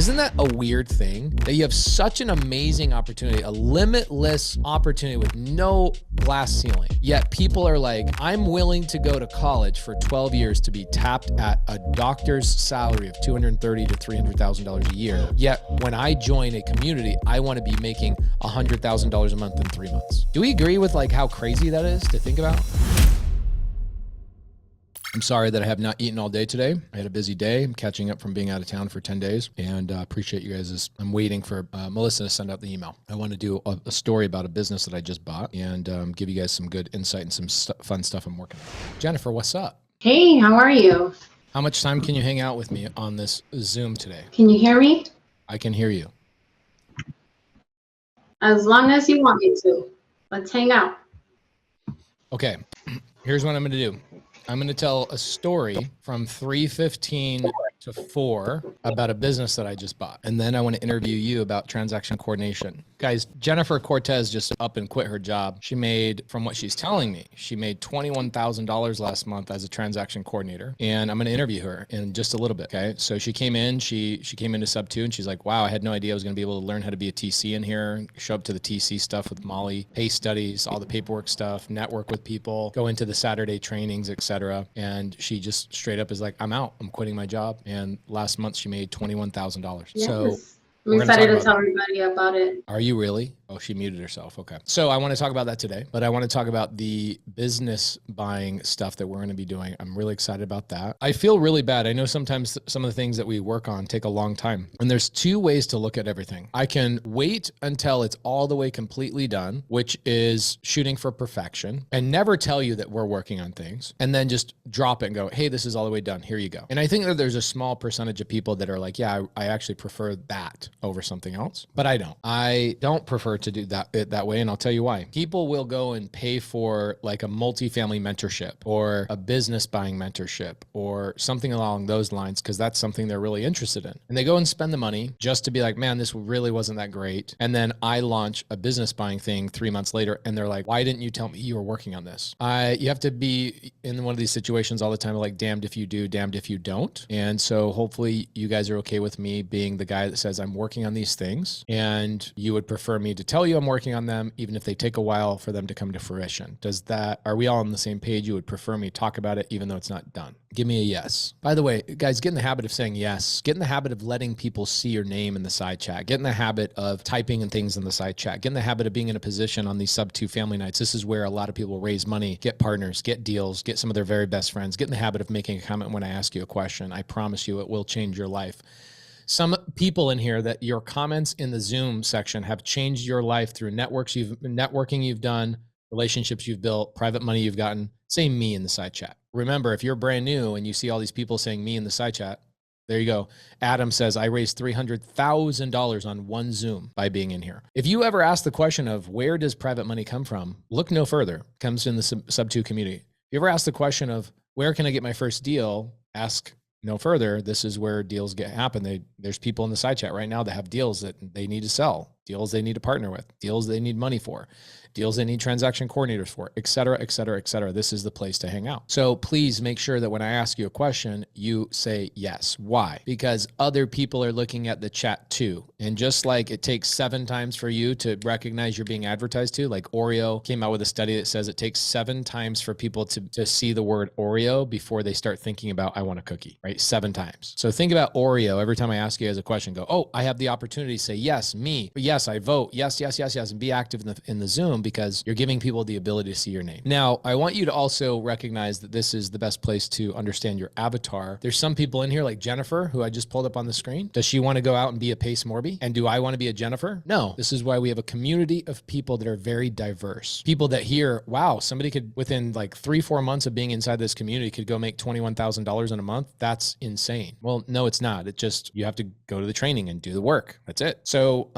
Isn't that a weird thing that you have such an amazing opportunity, a limitless opportunity with no glass ceiling, yet people are like, I'm willing to go to college for 12 years to be tapped at a doctor's salary of $230,000 to $300,000 a year. Yet when I join a community, I want to be making $100,000 a month in 3 months. Do we agree with like how crazy that is to think about? I'm sorry that I have not eaten all day today. I had a busy day. I'm catching up from being out of town for 10 days and appreciate you guys. I'm waiting for Melissa to send out the email. I want to do a story about a business that I just bought and give you guys some good insight and some fun stuff I'm working on. Jennifer, what's up? Hey, how are you? How much time can you hang out with me on this Zoom today? Can you hear me? I can hear you. As long as you want me to. Let's hang out. Okay, here's what I'm going to do. I'm going to tell a story from 3:15 to 4 about a business that I just bought. And then I want to interview you about transaction coordination. Guys, Jennifer Cortez just up and quit her job. She made, from what she's telling me, she made $21,000 last month as a transaction coordinator. And I'm going to interview her in just a little bit. Okay. So she came in, she came into Subto and she's like, wow, I had no idea I was going to be able to learn how to be a TC in here, show up to the TC stuff with Molly, pay studies, all the paperwork stuff, network with people, go into the Saturday trainings, etc. And she just straight up is like, I'm out. I'm quitting my job. And last month she made $21,000. Yes. So I'm excited to tell everybody about it. Are you really? Oh, she muted herself. Okay. So I want to talk about that today, but I want to talk about the business buying stuff that we're going to be doing. I'm really excited about that. I feel really bad. I know sometimes some of the things that we work on take a long time, and there's two ways to look at everything. I can wait until it's all the way completely done, which is shooting for perfection, and never tell you that we're working on things, and then just drop it and go, hey, this is all the way done. Here you go. And I think that there's a small percentage of people that are like, yeah, I actually prefer that over something else, but I don't. I don't prefer to do that way. And I'll tell you why. People will go and pay for like a multifamily mentorship or a business buying mentorship or something along those lines, because that's something they're really interested in. And they go and spend the money just to be like, man, this really wasn't that great. And then I launch a business buying thing 3 months later and they're like, why didn't you tell me you were working on this? You have to be in one of these situations all the time, like damned if you do, damned if you don't. And so hopefully you guys are okay with me being the guy that says I'm working on these things and you would prefer me to tell you I'm working on them, even if they take a while for them to come to fruition. Are we all on the same page? You would prefer me talk about it, even though it's not done. Give me a yes. By the way, guys, get in the habit of saying yes. Get in the habit of letting people see your name in the side chat. Get in the habit of typing and things in the side chat. Get in the habit of being in a position on these Subto family nights. This is where a lot of people raise money, get partners, get deals, get some of their very best friends. Get in the habit of making a comment when I ask you a question. I promise you it will change your life. Some people in here that your comments in the Zoom section have changed your life through networking you've done, relationships you've built, private money you've gotten. Say me in the side chat. Remember, if you're brand new and you see all these people saying me in the side chat, there you go. Adam says, I raised $300,000 on one Zoom by being in here. If you ever ask the question of where does private money come from, look no further. It comes in the Subto community. If you ever ask the question of where can I get my first deal, ask no further. This is where deals happen. There's people in the side chat right now that have deals that they need to sell, deals they need to partner with, deals they need money for, deals they need transaction coordinators for, et cetera, et cetera, et cetera. This is the place to hang out. So please make sure that when I ask you a question, you say yes. Why? Because other people are looking at the chat too. And just like it takes 7 times for you to recognize you're being advertised to, like Oreo came out with a study that says it takes 7 times for people to see the word Oreo before they start thinking about, I want a cookie, right? 7 times. So think about Oreo. Every time I ask you guys a question, go, oh, I have the opportunity to say, yes, me, yes, I vote, yes, yes, yes, yes, and be active in the Zoom, because you're giving people the ability to see your name. Now, I want you to also recognize that this is the best place to understand your avatar. There's some people in here like Jennifer, who I just pulled up on the screen. Does she want to go out and be a Pace Morby? And do I want to be a Jennifer? No. This is why we have a community of people that are very diverse. People that hear, wow, somebody could, within like 3-4 months of being inside this community, could go make $21,000 in a month. That's insane. Well, no, it's not. It just, you have to go to the training and do the work. That's it. So,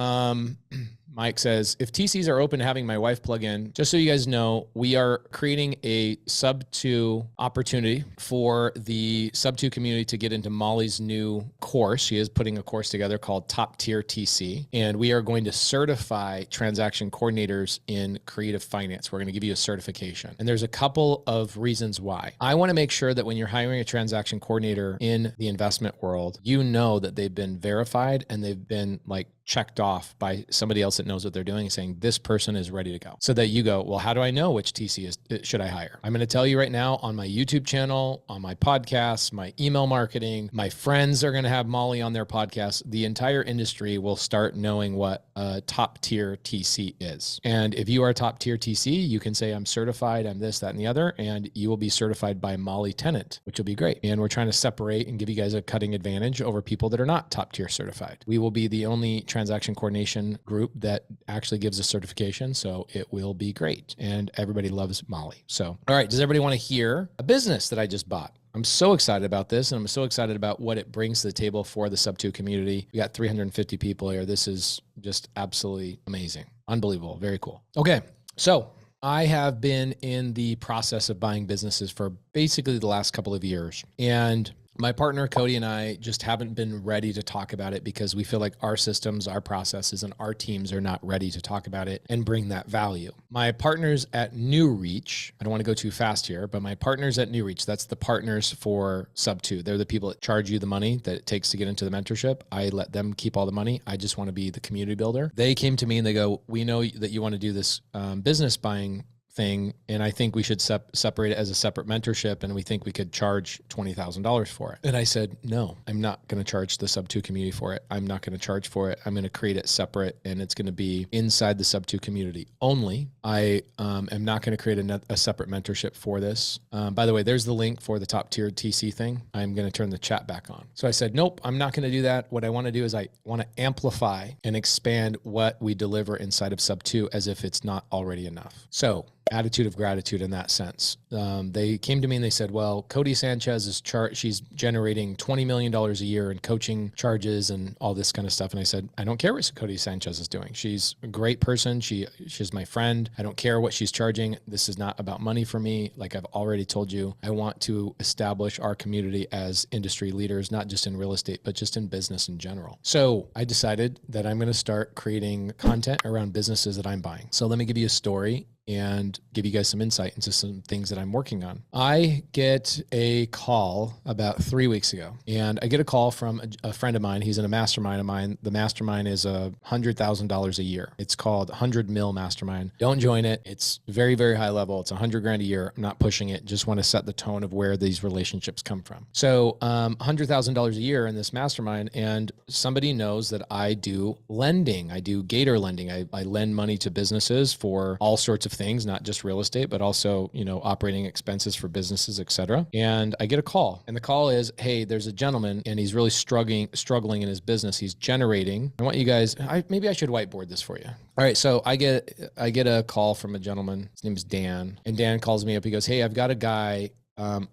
Mike says, if TCs are open to having my wife plug in, just so you guys know, we are creating a Subto opportunity for the Subto community to get into Molly's new course. She is putting a course together called Top Tier TC, and we are going to certify transaction coordinators in creative finance. We're going to give you a certification. And there's a couple of reasons why. I want to make sure that when you're hiring a transaction coordinator in the investment world, you know that they've been verified and they've been like checked off by somebody else that knows what they're doing, saying this person is ready to go. So that you go, well, how do I know which TC should I hire? I'm going to tell you right now on my YouTube channel, on my podcast, my email marketing, my friends are going to have Molly on their podcast. The entire industry will start knowing what a top tier TC is. And if you are a top tier TC, you can say I'm certified, I'm this, that, and the other, and you will be certified by Molly Tennant, which will be great. And we're trying to separate and give you guys a cutting advantage over people that are not top tier certified. We will be the only transaction coordination group that actually gives a certification. So it will be great. And everybody loves Molly. So, all right. Does everybody want to hear a business that I just bought? I'm so excited about this, and I'm so excited about what it brings to the table for the Subto community. We got 350 people here. This is just absolutely amazing. Unbelievable. Very cool. Okay. So I have been in the process of buying businesses for basically the last couple of years. And my partner, Cody, and I just haven't been ready to talk about it because we feel like our systems, our processes, and our teams are not ready to talk about it and bring that value. My partners at New Reach, I don't want to go too fast here, but my partners at New Reach, that's the partners for Subto. They're the people that charge you the money that it takes to get into the mentorship. I let them keep all the money. I just want to be the community builder. They came to me and they go, we know that you want to do this business buying thing, and I think we should separate it as a separate mentorship, and we think we could charge $20,000 for it. And I said, no, I'm not going to charge the Subto community for it. I'm not going to charge for it. I'm going to create it separate, and it's going to be inside the Subto community only. I am not going to create a separate mentorship for this. By the way, there's the link for the top tier TC thing. I'm going to turn the chat back on. So I said, nope, I'm not going to do that. What I want to do is I want to amplify and expand what we deliver inside of Subto as if it's not already enough. So attitude of gratitude in that sense. They came to me and they said, well, Cody Sanchez's she's generating $20 million a year in coaching charges and all this kind of stuff. And I said, I don't care what Cody Sanchez is doing. She's a great person. She's my friend. I don't care what she's charging. This is not about money for me. Like I've already told you, I want to establish our community as industry leaders, not just in real estate, but just in business in general. So I decided that I'm going to start creating content around businesses that I'm buying. So let me give you a story and give you guys some insight into some things that I'm working on. I get a call about 3 weeks ago, and I get a call from a friend of mine. He's in a mastermind of mine. The mastermind is $100,000 a year. It's called 100 Mil Mastermind. Don't join it. It's very, very high level. It's $100,000 a year. I'm not pushing it. Just want to set the tone of where these relationships come from. So $100,000 a year in this mastermind, and somebody knows that I do lending. I do gator lending. I lend money to businesses for all sorts of things, not just real estate, but also, operating expenses for businesses, et cetera. And I get a call, and the call is, hey, there's a gentleman and he's really struggling in his business. He's generating. I want you guys, maybe I should whiteboard this for you. All right. So I get a call from a gentleman. His name is Dan, and Dan calls me up. He goes, hey, I've got a guy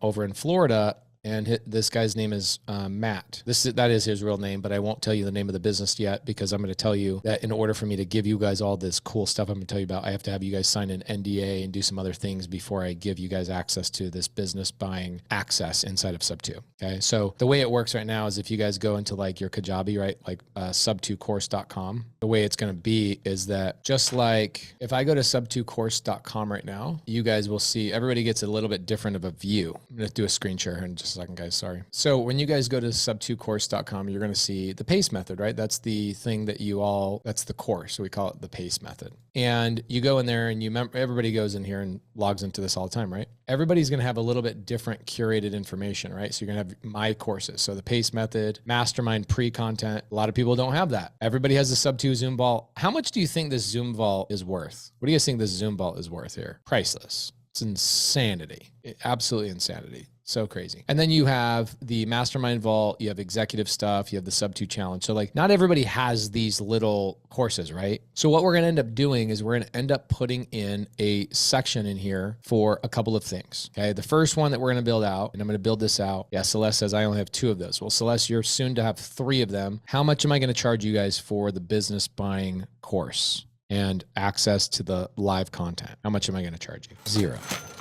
over in Florida, and this guy's name is Matt. That is his real name, but I won't tell you the name of the business yet because I'm going to tell you that in order for me to give you guys all this cool stuff I'm going to tell you about, I have to have you guys sign an NDA and do some other things before I give you guys access to this business buying access inside of Subto. Okay. So the way it works right now is if you guys go into like your Kajabi, right? Like subtocourse.com, the way it's going to be is that just like if I go to subtocourse.com right now, you guys will see everybody gets a little bit different of a view. I'm going to do a screen share here in just a second, guys. Sorry. So when you guys go to subtocourse.com, you're going to see the PACE method, right? That's the thing that that's the course. So we call it the PACE method. And you go in there and everybody goes in here and logs into this all the time, right? Everybody's going to have a little bit different curated information, right? So you're going to have my courses. So the PACE method, mastermind pre-content. A lot of people don't have that. Everybody has a Subto Zoom Vault. How much do you think this Zoom Vault is worth? What do you guys think this Zoom Vault is worth here? Priceless. It's insanity. Absolutely insanity. So crazy. And then you have the mastermind vault, you have executive stuff, you have the Subto challenge. So like not everybody has these little courses, right? So what we're going to end up doing is we're going to end up putting in a section in here for a couple of things. Okay. The first one that we're going to build out, and I'm going to build this out. Yeah. Celeste says I only have 2 of those. Well, Celeste, you're soon to have 3 of them. How much am I going to charge you guys for the business buying course? and access to the live content. How much am I going to charge you? $0.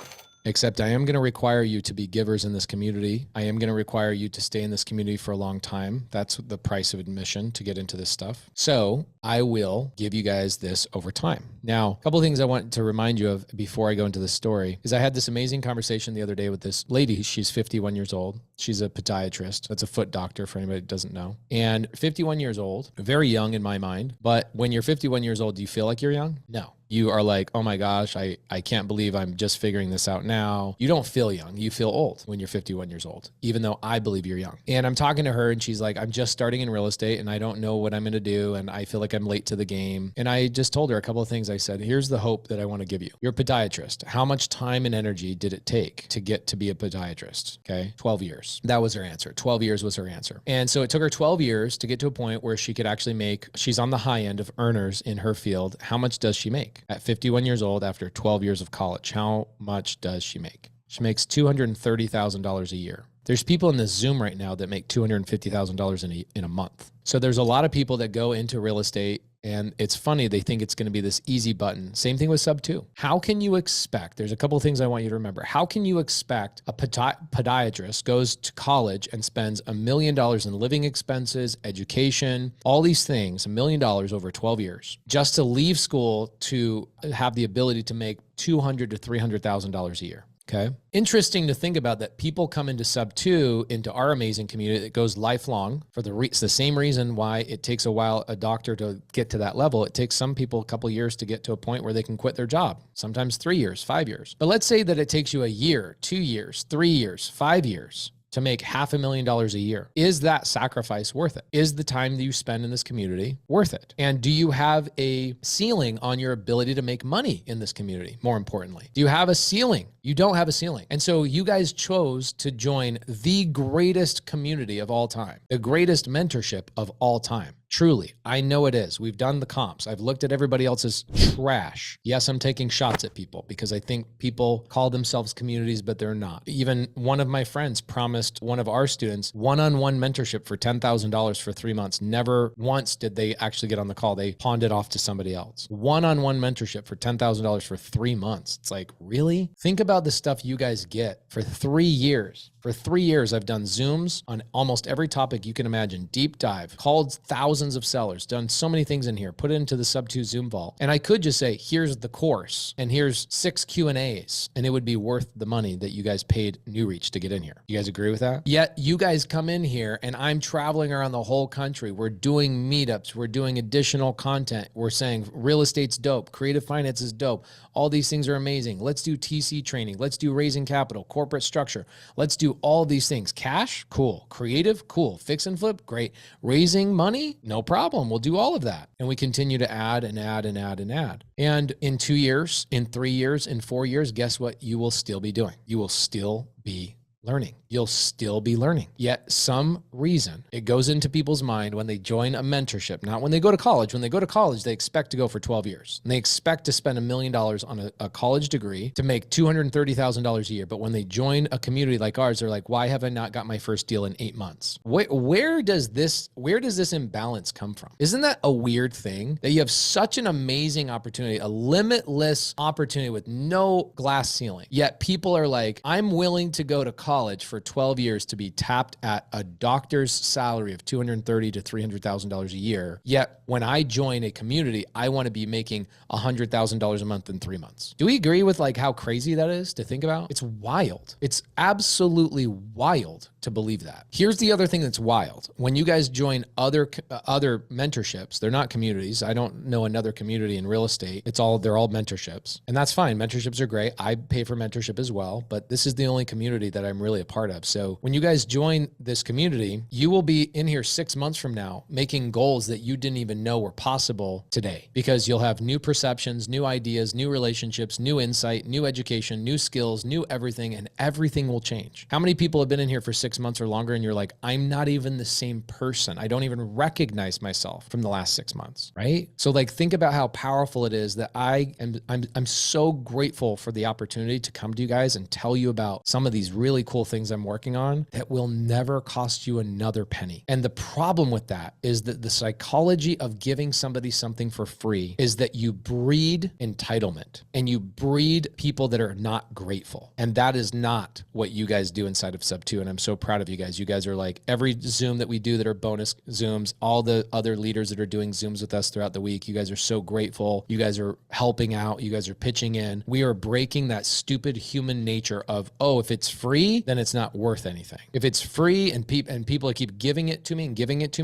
Except I am going to require you to be givers in this community. I am going to require you to stay in this community for a long time. That's the price of admission to get into this stuff. So I will give you guys this over time. Now, a couple of things I want to remind you of before I go into this story is I had this amazing conversation the other day with this lady. She's 51 years old. She's a podiatrist. That's a foot doctor for anybody that doesn't know. And 51 years old, very young in my mind. But when you're 51 years old, do you feel like you're young? No. You are like, oh my gosh, I can't believe I'm just figuring this out now. You don't feel young. You feel old when you're 51 years old, even though I believe you're young. And I'm talking to her and she's like, I'm just starting in real estate and I don't know what I'm going to do. And I feel like I'm late to the game. And I just told her a couple of things. I said, here's the hope that I want to give you. You're a podiatrist. How much time and energy did it take to get to be a podiatrist? Okay. 12 years. That was her answer. 12 years was her answer. And so it took her 12 years to get to a point where she could actually make, she's on the high end of earners in her field. How much does she make? At 51 years old, after 12 years of college, how much does she make? She makes $230,000 a year. There's people in this Zoom right now that make $250,000 in a month. So there's a lot of people that go into real estate and it's funny, they think it's going to be this easy button. Same thing with Subto. How can you expect, there's a couple of things I want you to remember. How can you expect a podiatrist goes to college and spends $1 million in living expenses, education, all these things, $1 million over 12 years, just to leave school to have the ability to make $200,000 to $300,000 a year? Okay. Interesting to think about that people come into Subto, into our amazing community that goes lifelong for it's the same reason why it takes a while, a doctor to get to that level. It takes some people a couple years to get to a point where they can quit their job, sometimes 3 years, 5 years. But let's say that it takes you a year, 2 years, 3 years, 5 years to make $500,000 a year. Is that sacrifice worth it? Is the time that you spend in this community worth it? And do you have a ceiling on your ability to make money in this community? More importantly, do you have a ceiling? You don't have a ceiling. And so you guys chose to join the greatest community of all time, the greatest mentorship of all time. Truly, I know it is. We've done the comps. I've looked at everybody else's trash. Yes, I'm taking shots at people because I think people call themselves communities, but they're not. Even one of my friends promised one of our students one-on-one mentorship for $10,000 for 3 months. Never once did they actually get on the call. They pawned it off to somebody else. One-on-one mentorship for $10,000 for 3 months. It's like, really? Think about the stuff you guys get for 3 years. For 3 years, I've done Zooms on almost every topic you can imagine, deep dive, called thousands of sellers, done so many things in here, put it into the Subto Zoom vault. And I could just say, here's the course and here's 6 Q&As, and it would be worth the money that you guys paid New Reach to get in here. You guys agree with that? Yet you guys come in here and I'm traveling around the whole country. We're doing meetups. We're doing additional content. We're saying real estate's dope. Creative finance is dope. All these things are amazing. Let's do TC training. Let's do raising capital, corporate structure. Let's do all these things. Cash, cool. Creative, cool. Fix and flip, great. Raising money, no problem. We'll do all of that. And we continue to add and add and add and add. And in 2 years, in 3 years, in 4 years, guess what you will still be doing? You will still be learning. You'll still be learning. Yet some reason it goes into people's mind when they join a mentorship, not when they go to college. When they go to college, they expect to go for 12 years. And they expect to spend $1 million on a college degree to make $230,000 a year. But when they join a community like ours, they're like, why have I not got my first deal in 8 months? Where does this imbalance come from? Isn't that a weird thing that you have such an amazing opportunity, a limitless opportunity with no glass ceiling, yet people are like, I'm willing to go to college for 12 years to be tapped at a doctor's salary of $230,000 to $300,000 a year. Yet when I join a community, I want to be making $100,000 a month in 3 months. Do we agree with like how crazy that is to think about? It's wild. It's absolutely wild to believe that. Here's the other thing that's wild. When you guys join other mentorships, they're not communities. I don't know another community in real estate. They're all mentorships, and that's fine. Mentorships are great. I pay for mentorship as well, but this is the only community that I'm really a part of. So when you guys join this community, you will be in here 6 months from now making goals that you didn't even know were possible today, because you'll have new perceptions, new ideas, new relationships, new insight, new education, new skills, new everything, and everything will change. How many people have been in here for 6 6 months or longer and you're like, I'm not even the same person. I don't even recognize myself from the last 6 months, right? So like, think about how powerful it is that I'm so grateful for the opportunity to come to you guys and tell you about some of these really cool things I'm working on that will never cost you another penny. And the problem with that is that the psychology of giving somebody something for free is that you breed entitlement and you breed people that are not grateful. And that is not what you guys do inside of Subto. And I'm so proud of you guys. You guys are like, every Zoom that we do that are bonus Zooms, all the other leaders that are doing Zooms with us throughout the week, you guys are so grateful. You guys are helping out. You guys are pitching in. We are breaking that stupid human nature of, oh, if it's free, then it's not worth anything. If it's free and people keep giving it to me and giving it to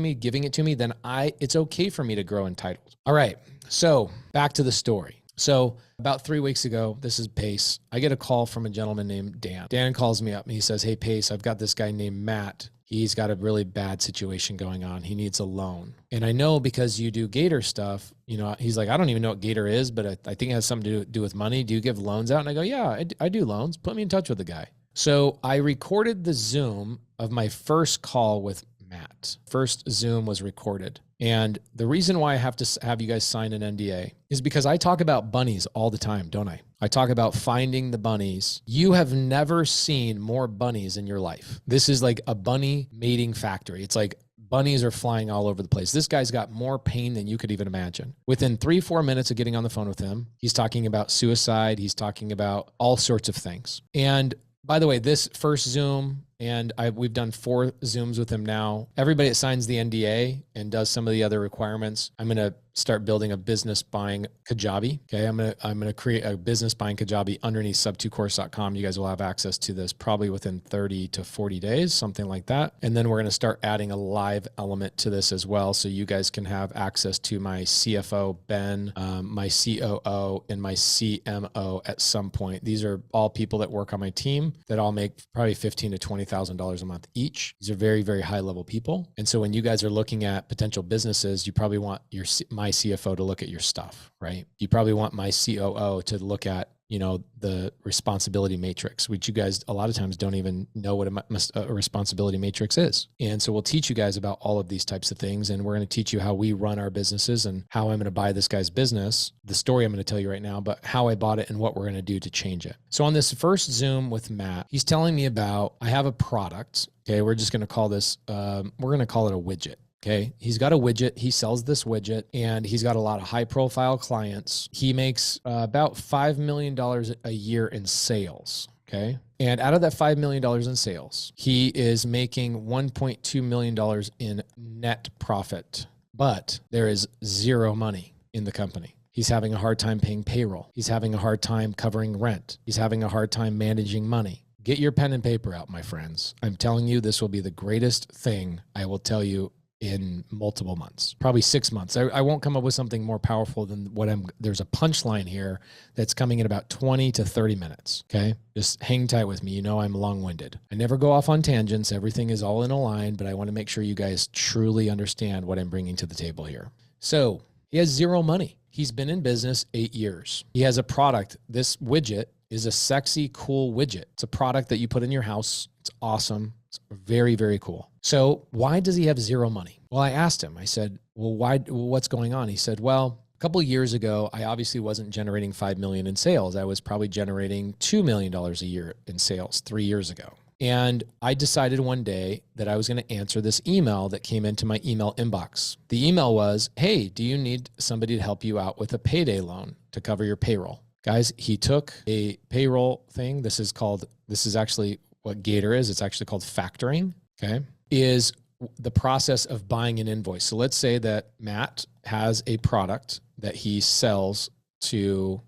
me, then it's okay for me to grow entitled. All right. So back to the story. So about 3 weeks ago, this is Pace. I get a call from a gentleman named Dan. Dan calls me up and he says, hey, Pace, I've got this guy named Matt. He's got a really bad situation going on. He needs a loan. And I know because you do Gator stuff, he's like, I don't even know what Gator is, but I think it has something to do with money. Do you give loans out? And I go, yeah, I do loans. Put me in touch with the guy. So I recorded the Zoom of my first call with Matt. First Zoom was recorded. And the reason why I have to have you guys sign an NDA is because I talk about bunnies all the time, don't I? I talk about finding the bunnies. You have never seen more bunnies in your life. This is like a bunny mating factory. It's like bunnies are flying all over the place. This guy's got more pain than you could even imagine. Within 3-4 minutes of getting on the phone with him, he's talking about suicide. He's talking about all sorts of things. And by the way, this first Zoom, and we've done 4 Zooms with him now. Everybody that signs the NDA and does some of the other requirements, I'm going to start building a business buying Kajabi. Okay. I'm going to create a business buying Kajabi underneath sub2course.com. You guys will have access to this probably within 30 to 40 days, something like that. And then we're going to start adding a live element to this as well. So you guys can have access to my CFO, Ben, my COO, and my CMO at some point. These are all people that work on my team that all make probably $15,000 to $20,000 a month each. These are very, very high level people. And so when you guys are looking at potential businesses, you probably want my CFO to look at your stuff, right? You probably want my COO to look at, the responsibility matrix, which you guys a lot of times don't even know what a responsibility matrix is. And so we'll teach you guys about all of these types of things. And we're going to teach you how we run our businesses and how I'm going to buy this guy's business, the story I'm going to tell you right now, but how I bought it and what we're going to do to change it. So on this first Zoom with Matt, he's telling me about, I have a product. Okay. We're just going to call this, we're going to call it a widget. Okay. He's got a widget. He sells this widget and he's got a lot of high profile clients. He makes about $5 million a year in sales. Okay. And out of that $5 million in sales, he is making $1.2 million in net profit, but there is zero money in the company. He's having a hard time paying payroll. He's having a hard time covering rent. He's having a hard time managing money. Get your pen and paper out, my friends. I'm telling you, this will be the greatest thing I will tell you in multiple months, probably 6 months. I won't come up with something more powerful than there's a punchline here that's coming in about 20 to 30 minutes. Okay. Just hang tight with me. I'm long-winded. I never go off on tangents. Everything is all in a line, but I want to make sure you guys truly understand what I'm bringing to the table here. So he has zero money. He's been in business 8 years. He has a product. This widget is a sexy, cool widget. It's a product that you put in your house. It's awesome. It's very, very cool. So why does he have zero money? Well, I asked him, I said, well, what's going on? He said, well, a couple of years ago, I obviously wasn't generating 5 million in sales. I was probably generating $2 million a year in sales 3 years ago. And I decided one day that I was going to answer this email that came into my email inbox. The email was, hey, do you need somebody to help you out with a payday loan to cover your payroll? Guys, he took a payroll thing. This is actually what Gator is. It's actually called factoring. Okay. Is the process of buying an invoice. So let's say that Matt has a product that he sells to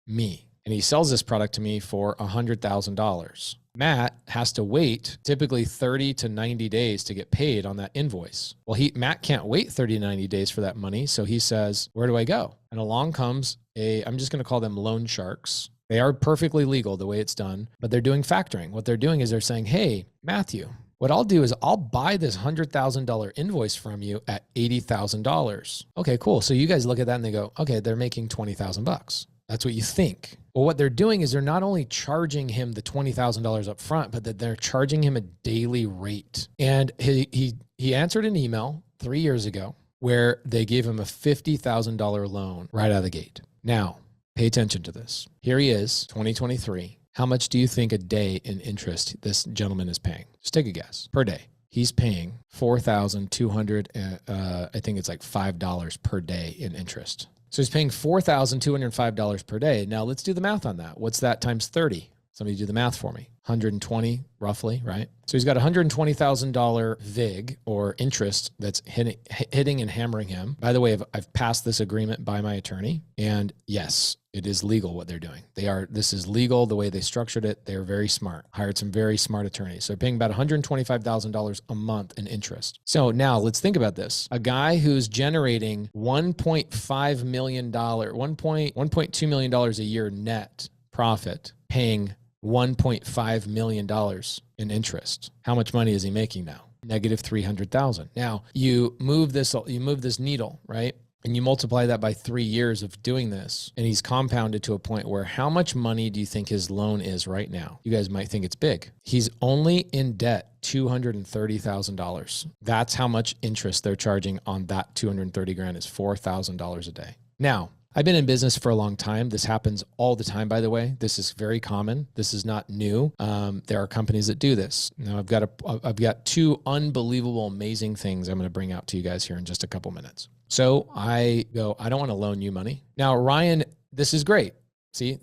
me, and he sells this product to me for $100,000. Matt has to wait typically 30 to 90 days to get paid on that invoice. Well, Matt can't wait 30 to 90 days for that money. So he says, where do I go? And along comes I'm just going to call them loan sharks. They are perfectly legal the way it's done, but they're doing factoring. What they're doing is they're saying, hey, Matthew, what I'll do is I'll buy this $100,000 invoice from you at $80,000. Okay, cool. So you guys look at that and they go, okay, they're making $20,000. That's what you think. Well, what they're doing is they're not only charging him the $20,000 up front, but that they're charging him a daily rate. And he answered an email 3 years ago where they gave him a $50,000 loan right out of the gate. Now, pay attention to this. Here he is, 2023. How much do you think a day in interest this gentleman is paying? Just take a guess. Per day. He's paying $4,200, I think it's like $5 per day in interest. So he's paying $4,205 per day. Now let's do the math on that. What's that times 30? Somebody do the math for me. 120 roughly, right? So he's got $120,000 VIG or interest that's hitting and hammering him. By the way, I've passed this agreement by my attorney, and yes, it is legal what they're doing. This is legal the way they structured it. They're very smart. Hired some very smart attorneys. So they're paying about $125,000 a month in interest. So now let's think about this. A guy who's generating $1.5 million, $1.2 million a year net profit, paying $1.5 million in interest. How much money is he making now? Negative $300,000. Now you move this needle, right? And you multiply that by 3 years of doing this, and he's compounded to a point where how much money do you think his loan is right now? You guys might think it's big. He's only in debt $230,000. That's how much interest they're charging on that 230 grand is $4,000 a day. Now, I've been in business for a long time. This happens all the time, by the way. This is very common. This is not new. There are companies that do this. Now, I've got two unbelievable, amazing things I'm going to bring out to you guys here in just a couple minutes. So I go, I don't want to loan you money. Now, Ryan, this is great. See,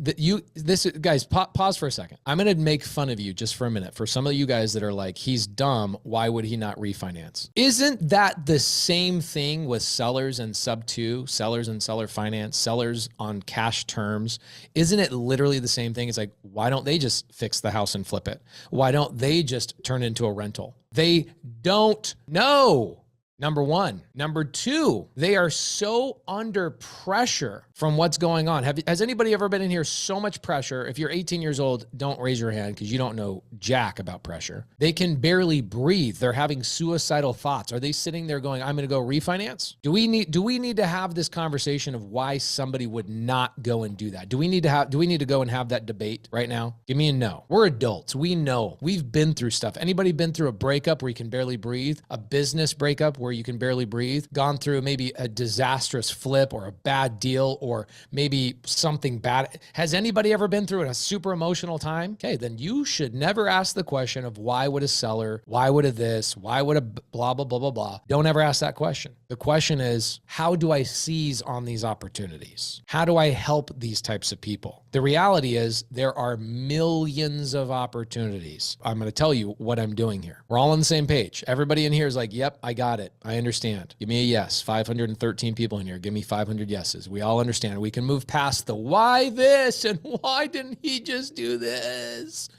guys, pause for a second. I'm going to make fun of you just for a minute. For some of you guys that are like, he's dumb. Why would he not refinance? Isn't that the same thing with sellers and Subto, sellers and seller finance, sellers on cash terms? Isn't it literally the same thing? It's like, why don't they just fix the house and flip it? Why don't they just turn it into a rental? They don't know. Number one. Number two, they are so under pressure from what's going on. Has anybody ever been in here so much pressure? If you're 18 years old, don't raise your hand because you don't know jack about pressure. They can barely breathe. They're having suicidal thoughts. Are they sitting there going, I'm going to go refinance? Do we need to have this conversation of why somebody would not go and do that? Do we need to go and have that debate right now? Give me a no. We're adults. We know. We've been through stuff. Anybody been through a breakup where you can barely breathe? A business breakup where you can barely breathe? Gone through maybe a disastrous flip or a bad deal or maybe something bad? Has anybody ever been through a super emotional time? Okay, then you should never ask the question of why would a seller, why would a this, why would a blah, blah, blah, blah, blah. Don't ever ask that question. The question is, how do I seize on these opportunities? How do I help these types of people? The reality is there are millions of opportunities. I'm going to tell you what I'm doing here. We're all on the same page. Everybody in here is like, yep, I got it. I understand. Give me a yes. 513 people in here. Give me 500 yeses. We all understand. We can move past the why this and why didn't he just do this?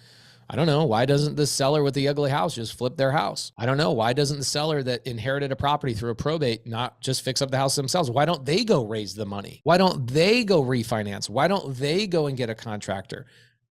I don't know. Why doesn't the seller with the ugly house just flip their house? I don't know. Why doesn't the seller that inherited a property through a probate not just fix up the house themselves? Why don't they go raise the money? Why don't they go refinance? Why don't they go and get a contractor?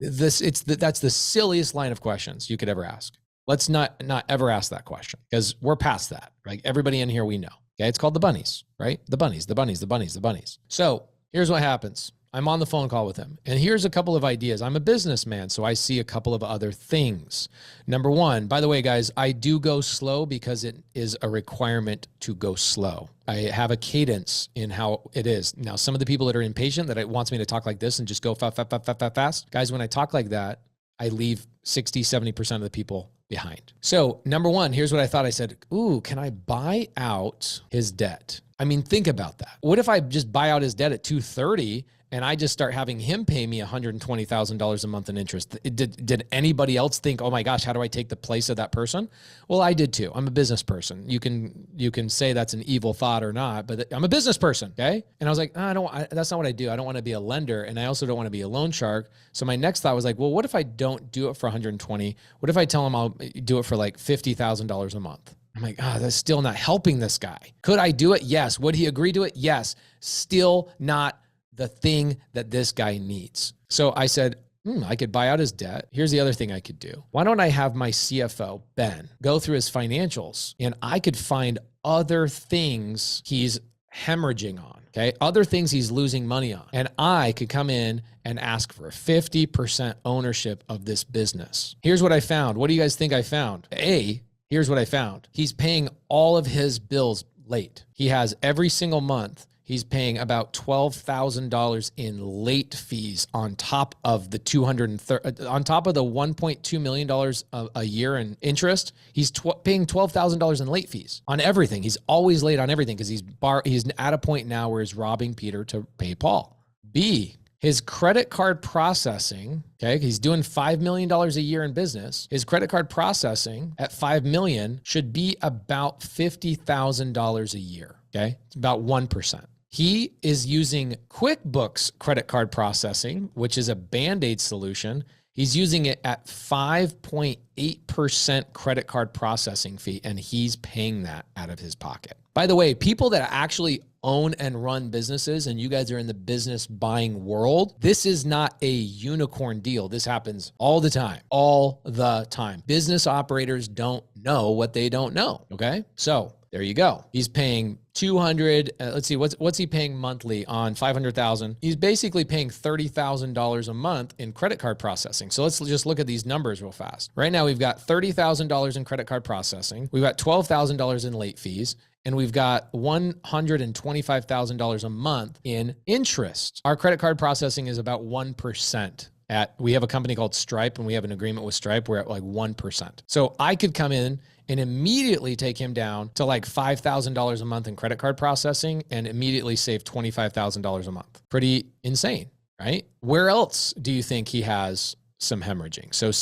That's the silliest line of questions you could ever ask. Let's not ever ask that question because we're past that, right? Everybody in here, we know. Okay. It's called the bunnies, right? The bunnies. So here's what happens. I'm on the phone call with him, and here's a couple of ideas. I'm a businessman, so I see a couple of other things. Number one, by the way, guys, I do go slow because it is a requirement to go slow. I have a cadence in how it is. Now, some of the people that are impatient that it wants me to talk like this and just go fast. Guys, when I talk like that, I leave 60, 70% of the people behind. So number one, here's what I thought. I said, ooh, can I buy out his debt? I mean, think about that. What if I just buy out his debt at 230 and I just start having him pay me $120,000 a month in interest? Did anybody else think, oh my gosh, how do I take the place of that person? Well, I did too. I'm a business person. You can say that's an evil thought or not, but I'm a business person, okay? And I was like, that's not what I do. I don't want to be a lender, and I also don't want to be a loan shark. So my next thought was like, well, what if I don't do it for 120? What if I tell him I'll do it for like $50,000 a month? I'm like, that's still not helping this guy. Could I do it? Yes. Would he agree to it? Yes. Still not the thing that this guy needs. So I said, I could buy out his debt. Here's the other thing I could do. Why don't I have my CFO, Ben, go through his financials, and I could find other things he's hemorrhaging on, okay? Other things he's losing money on. And I could come in and ask for 50% ownership of this business. Here's what I found. What do you guys think I found? Here's what I found. He's paying all of his bills late. He has every single month, he's paying about $12,000 in late fees on top of the on top of the $1.2 million a year in interest. He's paying $12,000 in late fees on everything. He's always late on everything because he's at a point now where he's robbing Peter to pay Paul. B, his credit card processing, okay, he's doing $5 million a year in business. His credit card processing at $5 million should be about $50,000 a year, okay? It's about 1%. He is using QuickBooks credit card processing, which is a Band-Aid solution. He's using it at 5.8% credit card processing fee, and he's paying that out of his pocket. By the way, people that actually own and run businesses, and you guys are in the business buying world, this is not a unicorn deal. This happens all the time, Business operators don't know what they don't know, okay? So there you go. He's paying 200, let's see, what's he paying monthly on 500,000? He's basically paying $30,000 a month in credit card processing. So let's just look at these numbers real fast. Right now, we've got $30,000 in credit card processing. We've got $12,000 in late fees. And we've got $125,000 a month in interest. Our credit card processing is about 1%. We have a company called Stripe, and we have an agreement with Stripe. We're at like 1%. So I could come in and immediately take him down to like $5,000 a month in credit card processing and immediately save $25,000 a month. Pretty insane, right? Where else do you think he has some hemorrhaging? So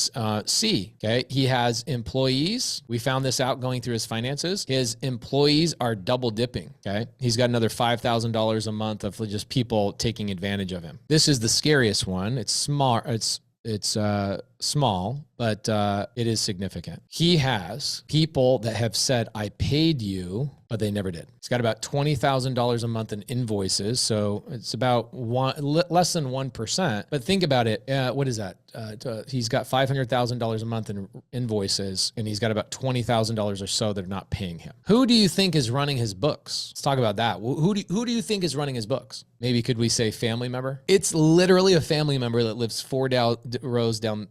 C, okay, he has employees. We found this out going through his finances. His employees are double dipping, okay? He's got another $5,000 a month of just people taking advantage of him. This is the scariest one. It's small. It's small, but it is significant. He has people that have said, I paid you, but they never did. He's got about $20,000 a month in invoices. So it's about less than 1%. But think about it. What is that? He's got $500,000 a month in invoices, and he's got about $20,000 or so that are not paying him. Who do you think is running his books? Let's talk about that. Who do you think is running his books? Maybe could we say family member? It's literally a family member that lives 4 rows down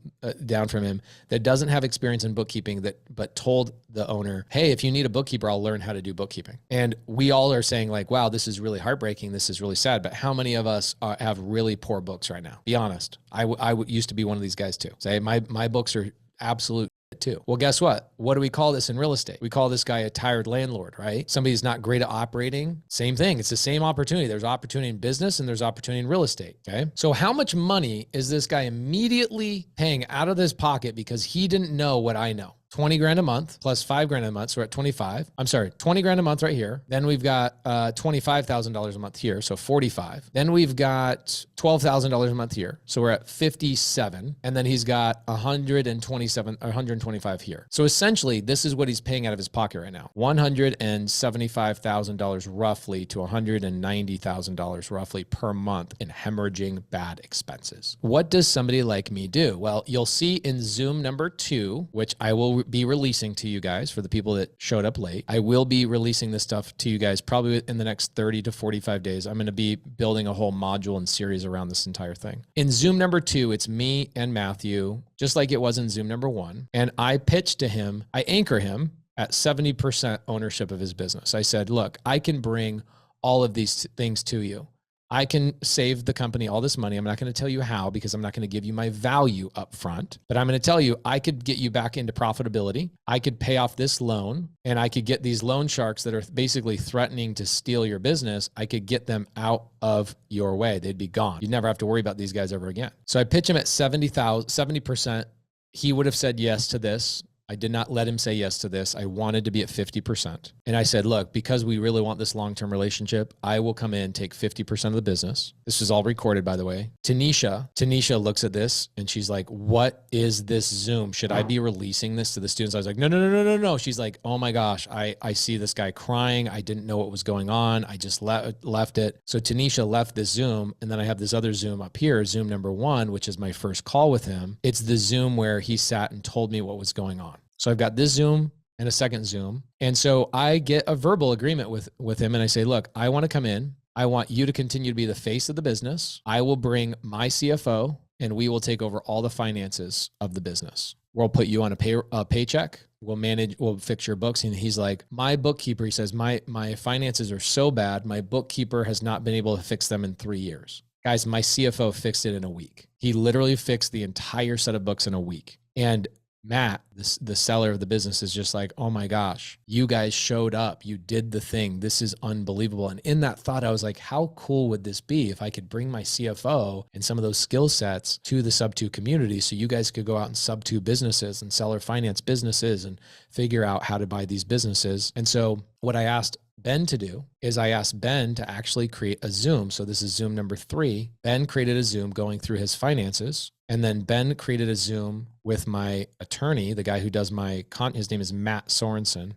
from him that doesn't have experience in bookkeeping but told the owner, hey, if you need a bookkeeper, I'll learn how to do bookkeeping. And we all are saying like, wow, this is really heartbreaking. This is really sad. But how many of us have really poor books right now? Be honest. I used to be one of these guys too. Say my books are absolute too. Well, guess what? What do we call this in real estate? We call this guy a tired landlord, right? Somebody who's not great at operating. Same thing. It's the same opportunity. There's opportunity in business and there's opportunity in real estate. Okay. So how much money is this guy immediately paying out of his pocket because he didn't know what I know? 20 grand a month plus 5 grand a month. So we're at 25. I'm sorry, 20 grand a month right here. Then we've got $25,000 a month here. So 45. Then we've got $12,000 a month here. So we're at 57. And then he's got 125 here. So essentially this is what he's paying out of his pocket right now. $175,000 roughly to $190,000 roughly per month in hemorrhaging bad expenses. What does somebody like me do? Well, you'll see in Zoom number 2, which I will be releasing to you guys for the people that showed up late. I will be releasing this stuff to you guys probably in the next 30 to 45 days. I'm going to be building a whole module and series around this entire thing. In Zoom number 2, it's me and Matthew, just like it was in Zoom number 1. And I pitched to him, I anchor him at 70% ownership of his business. I said, look, I can bring all of these things to you. I can save the company all this money. I'm not going to tell you how because I'm not going to give you my value up front, but I'm going to tell you I could get you back into profitability. I could pay off this loan and I could get these loan sharks that are basically threatening to steal your business. I could get them out of your way. They'd be gone. You'd never have to worry about these guys ever again. So I pitch him at 70%. He would have said yes to this. I did not let him say yes to this. I wanted to be at 50%. And I said, look, because we really want this long-term relationship, I will come in, take 50% of the business. This is all recorded, by the way. Tanisha looks at this and she's like, what is this Zoom? Should I be releasing this to the students? I was like, no. She's like, oh my gosh, I see this guy crying. I didn't know what was going on. I just left it. So Tanisha left this Zoom. And then I have this other Zoom up here, Zoom number 1, which is my first call with him. It's the Zoom where he sat and told me what was going on. So I've got this Zoom and a second Zoom. And so I get a verbal agreement with him and I say, look, I want to come in. I want you to continue to be the face of the business. I will bring my CFO and we will take over all the finances of the business. We'll put you on a paycheck. We'll fix your books. And he's like, my bookkeeper, he says, my finances are so bad. My bookkeeper has not been able to fix them in 3 years. Guys, my CFO fixed it in a week. He literally fixed the entire set of books in a week. And Matt, the seller of the business, is just like, oh my gosh, you guys showed up. You did the thing. This is unbelievable. And in that thought, I was like, how cool would this be if I could bring my CFO and some of those skill sets to the Subto community so you guys could go out and Subto businesses and seller finance businesses and figure out how to buy these businesses. And so what I asked Ben to do is I asked Ben to actually create a Zoom. So this is Zoom number 3. Ben created a Zoom going through his finances. And then Ben created a Zoom with my attorney, the guy who does his name is Matt Sorensen.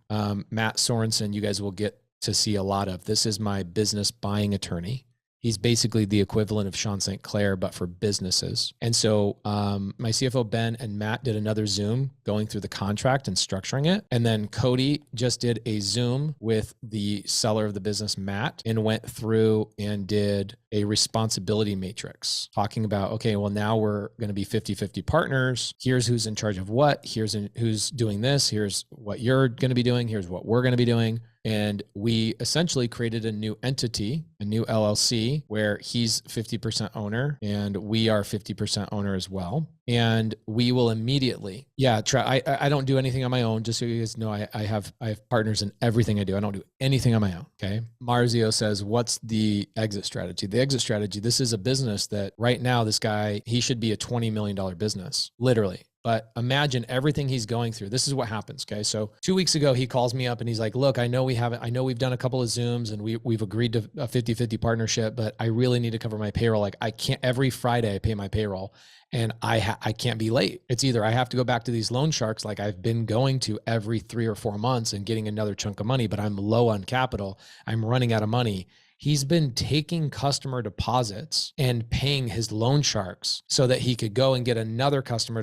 Matt Sorensen, you guys will get to see a lot of. This is my business buying attorney. He's basically the equivalent of Sean St. Clair, but for businesses. And so my CFO, Ben, and Matt did another Zoom going through the contract and structuring it. And then Cody just did a Zoom with the seller of the business, Matt, and went through and did a responsibility matrix talking about, okay, well, now we're going to be 50-50 partners. Here's who's in charge of what. Here's who's doing this. Here's what you're going to be doing. Here's what we're going to be doing. And we essentially created a new entity, a new LLC, where he's 50% owner and we are 50% owner as well. And we will immediately, I don't do anything on my own. Just so you guys know, I have partners in everything I do. I don't do anything on my own. Okay. Marzio says, what's the exit strategy? The exit strategy, this is a business that right now, this guy, he should be a $20 million business, literally. But imagine everything he's going through. This is what happens. Okay. So 2 weeks ago, he calls me up and he's like, look, I know we've done a couple of Zooms and we've agreed to a 50-50 partnership, but I really need to cover my payroll. Like I can't, every Friday I pay my payroll and I can't be late. It's either I have to go back to these loan sharks like I've been going to every 3 or 4 months and getting another chunk of money, but I'm low on capital. I'm running out of money. He's been taking customer deposits and paying his loan sharks so that he could go and get another customer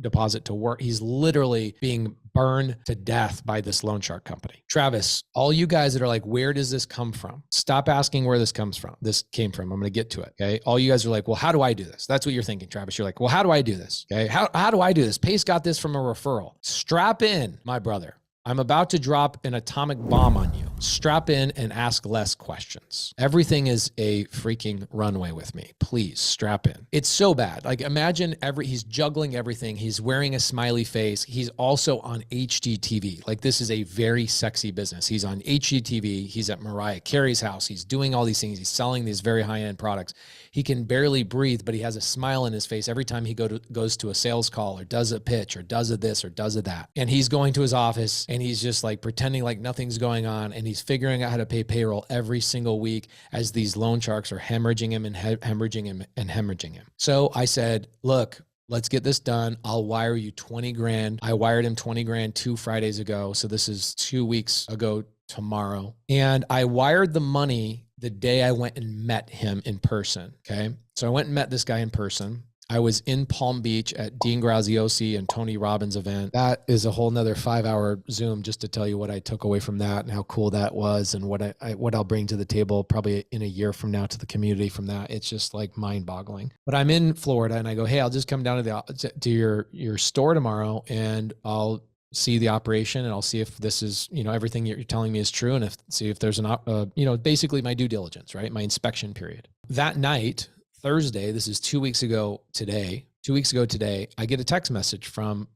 deposit to work. He's literally being burned to death by this loan shark company. Travis, all you guys that are like, where does this come from? Stop asking where this came from. I'm going to get to it. Okay. All you guys are like, well, how do I do this? That's what you're thinking, Travis. You're like, well, how do I do this? Okay. How do I do this? Pace got this from a referral. Strap in, my brother. I'm about to drop an atomic bomb on you. Strap in and ask less questions. Everything is a freaking runway with me. Please strap in. It's so bad. Like imagine he's juggling everything. He's wearing a smiley face. He's also on HGTV. Like this is a very sexy business. He's on HGTV. He's at Mariah Carey's house. He's doing all these things. He's selling these very high-end products. He can barely breathe, but he has a smile on his face every time he goes to a sales call or does a pitch or does a this or does a that. And he's going to his office and he's just like pretending like nothing's going on. And he's figuring out how to pay payroll every single week as these loan sharks are hemorrhaging him and hemorrhaging him and hemorrhaging him. So I said, look, let's get this done. I'll wire you 20 grand. I wired him 20 grand 2 Fridays ago. So this is 2 weeks ago tomorrow. And I wired the money the day I went and met him in person. Okay. So I went and met this guy in person. I was in Palm Beach at Dean Graziosi and Tony Robbins' event. That is a whole nother 5-hour Zoom just to tell you what I took away from that and how cool that was and what I'll bring to the table probably in a year from now to the community from that. It's just like mind boggling. But I'm in Florida and I go, hey, I'll just come down to your store tomorrow and I'll see the operation and I'll see if this is, everything you're telling me is true. And see if there's basically my due diligence, right? My inspection period. That night, Thursday, this is 2 weeks ago today, I get a text message from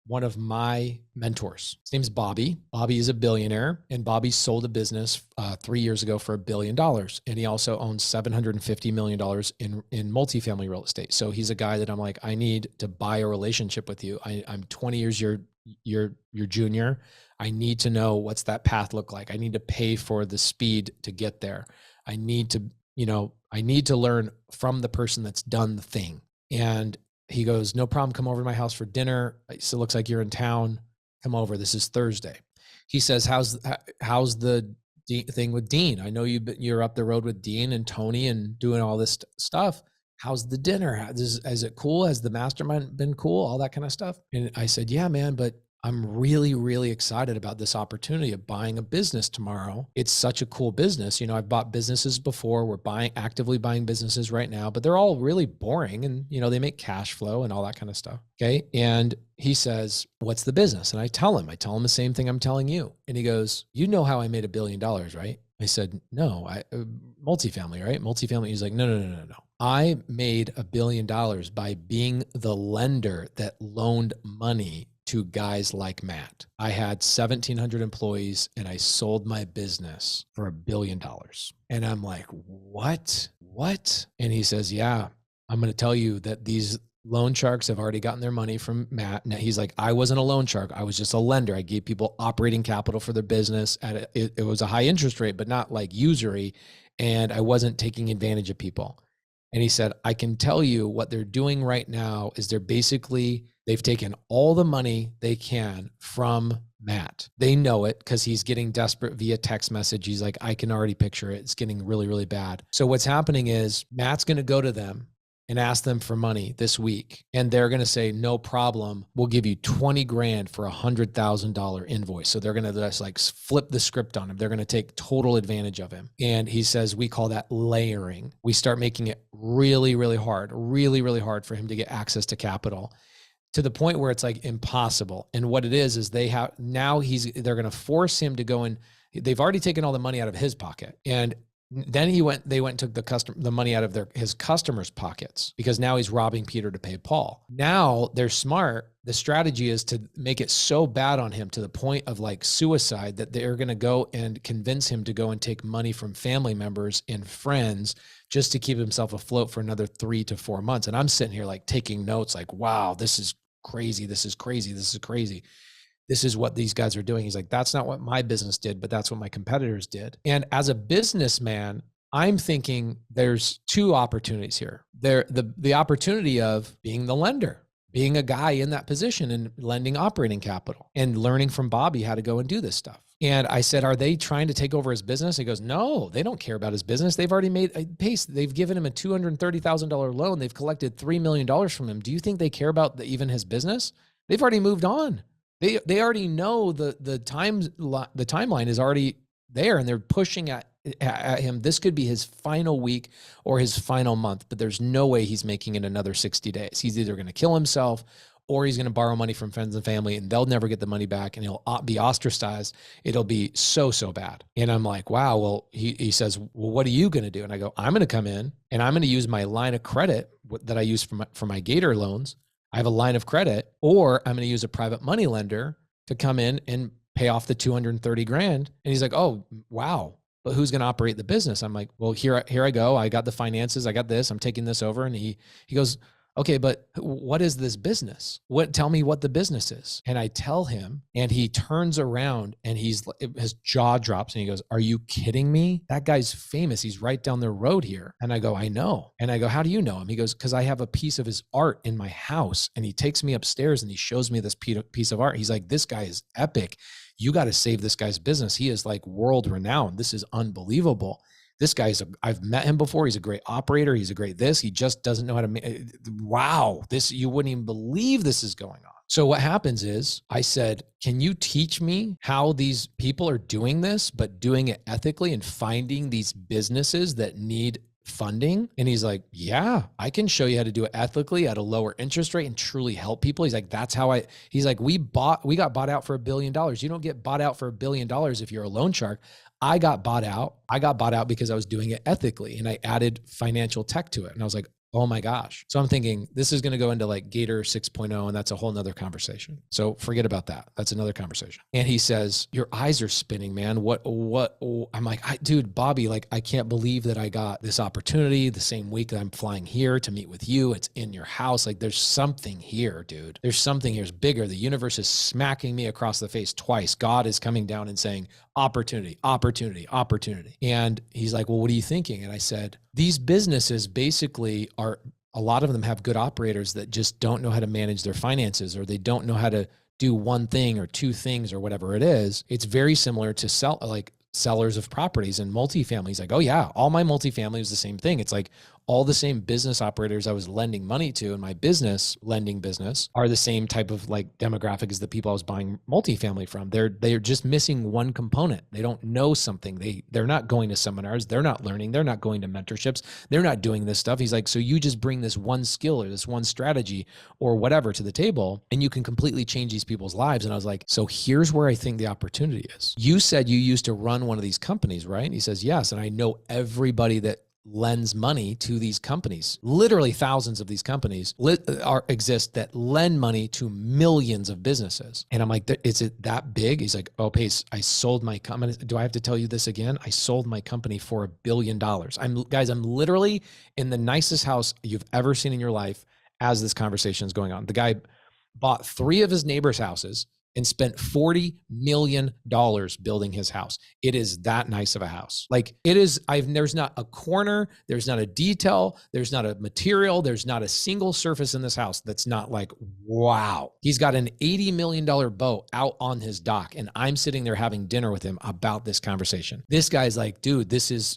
one of my mentors. His name's Bobby. Bobby is a billionaire and Bobby sold a business 3 years ago for $1 billion. And he also owns $750 million in multifamily real estate. So he's a guy that I'm like, I need to buy a relationship with you. I'm 20 years your junior. I need to know what's that path look like. I need to pay for the speed to get there. I need to learn from the person that's done the thing. And he goes, no problem. Come over to my house for dinner. So it looks like you're in town. Come over. This is Thursday. He says, how's the thing with Dean? I know you're up the road with Dean and Tony and doing all this stuff. How's the dinner? Is it cool? Has the mastermind been cool? All that kind of stuff. And I said, yeah, man, but I'm really, really excited about this opportunity of buying a business tomorrow. It's such a cool business. You know, I've bought businesses before. We're actively buying businesses right now, but they're all really boring and, you know, they make cash flow and all that kind of stuff. Okay. And he says, what's the business? And I tell him the same thing I'm telling you. And he goes, you know how I made $1 billion, right? I said, no, multifamily, right? Multifamily. He's like, no. I made $1 billion by being the lender that loaned money to guys like Matt. I had 1,700 employees and I sold my business for $1 billion. And I'm like, what? And he says, yeah, I'm going to tell you that these loan sharks have already gotten their money from Matt. Now he's like, I wasn't a loan shark. I was just a lender. I gave people operating capital for their business. It was a high interest rate, but not like usury. And I wasn't taking advantage of people. And he said, I can tell you what they're doing right now is they've taken all the money they can from Matt. They know it because he's getting desperate via text message. He's like, I can already picture it. It's getting really, really bad. So what's happening is Matt's going to go to them and ask them for money this week. And they're going to say, no problem. We'll give you 20 grand for $100,000 invoice. So they're going to just like flip the script on him. They're going to take total advantage of him. And he says, we call that layering. We start making it really, really hard for him to get access to capital to the point where it's like impossible. And what it is they're going to force him to go in. They've already taken all the money out of his pocket. And then they went and took the money out of his customers' pockets because now he's robbing Peter to pay Paul. Now they're smart. The strategy is to make it so bad on him to the point of like suicide that they're going to go and convince him to go and take money from family members and friends just to keep himself afloat for another 3 to 4 months. And I'm sitting here like taking notes like, wow, this is crazy. This is crazy. This is what these guys are doing. He's like, that's not what my business did, but that's what my competitors did. And as a businessman, I'm thinking there's 2 opportunities here. The opportunity of being the lender, being a guy in that position and lending operating capital and learning from Bobby how to go and do this stuff. And I said, are they trying to take over his business? He goes, no, they don't care about his business. They've already made a pace. They've given him a $230,000 loan. They've collected $3 million from him. Do you think they care about even his business? They've already moved on. They already know the timeline is already there and they're pushing at him. This could be his final week or his final month, but there's no way he's making it another 60 days. He's either going to kill himself or he's going to borrow money from friends and family and they'll never get the money back and he'll be ostracized. It'll be so bad. And I'm like, wow, well, he says, well, what are you going to do? And I go, I'm going to come in and I'm going to use my line of credit that I use for my Gator loans. I have a line of credit, or I'm going to use a private money lender to come in and pay off the 230 grand. And he's like, oh, wow. But who's going to operate the business? I'm like, well, here I go. I got the finances. I got this. I'm taking this over. And he goes, okay, but what is this business? Tell me what the business is. And I tell him, and he turns around and his jaw drops and he goes, are you kidding me? That guy's famous. He's right down the road here. And I go, I know. And I go, how do you know him? He goes, because I have a piece of his art in my house. And he takes me upstairs and he shows me this piece of art. He's like, this guy is epic. You got to save this guy's business. He is like world renowned. This is unbelievable. This guy's I've met him before. He's a great operator. He's a great this. He just doesn't know how to wow, you wouldn't even believe this is going on. So what happens is I said, can you teach me how these people are doing this, but doing it ethically and finding these businesses that need funding? And he's like, yeah, I can show you how to do it ethically at a lower interest rate and truly help people. He's like, that's how he's like, we got bought out for $1 billion. You don't get bought out for $1 billion if you're a loan shark. I got bought out because I was doing it ethically and I added financial tech to it. And I was like, oh my gosh. So I'm thinking this is going to go into like Gator 6.0 and that's a whole nother conversation. So forget about that. That's another conversation. And he says, your eyes are spinning, man. What? I'm like, dude, Bobby, like, I can't believe that I got this opportunity the same week that I'm flying here to meet with you. It's in your house. Like there's something here, dude. There's something here. It's bigger. The universe is smacking me across the face twice. God is coming down and saying, opportunity, opportunity, opportunity. And he's like, well, what are you thinking? And I said, these businesses basically a lot of them have good operators that just don't know how to manage their finances, or they don't know how to do one thing or two things or whatever it is. It's very similar to sellers of properties and multifamily. He's like, oh yeah, all my multifamily is the same thing. It's like all the same business operators I was lending money to in my business, lending business, are the same type of like demographic as the people I was buying multifamily from. They're just missing one component. They don't know something. They're not going to seminars. They're not learning. They're not going to mentorships. They're not doing this stuff. He's like, so you just bring this one skill or this one strategy or whatever to the table, and you can completely change these people's lives. And I was like, so here's where I think the opportunity is. You said you used to run one of these companies, right? And he says, yes. And I know everybody that lends money to these companies. Literally thousands of these companies exist that lend money to millions of businesses. And I'm like, is it that big? He's like, oh, Pace, I sold my company. Do I have to tell you this again? I sold my company for $1 billion. I'm literally in the nicest house you've ever seen in your life as this conversation is going on. The guy bought 3 of his neighbors' houses and spent $40 million building his house. It is that nice of a house. Like it is, there's not a corner, there's not a detail, there's not a material, there's not a single surface in this house that's not like, wow. He's got an $80 million boat out on his dock, and I'm sitting there having dinner with him about this conversation. This guy's like, dude,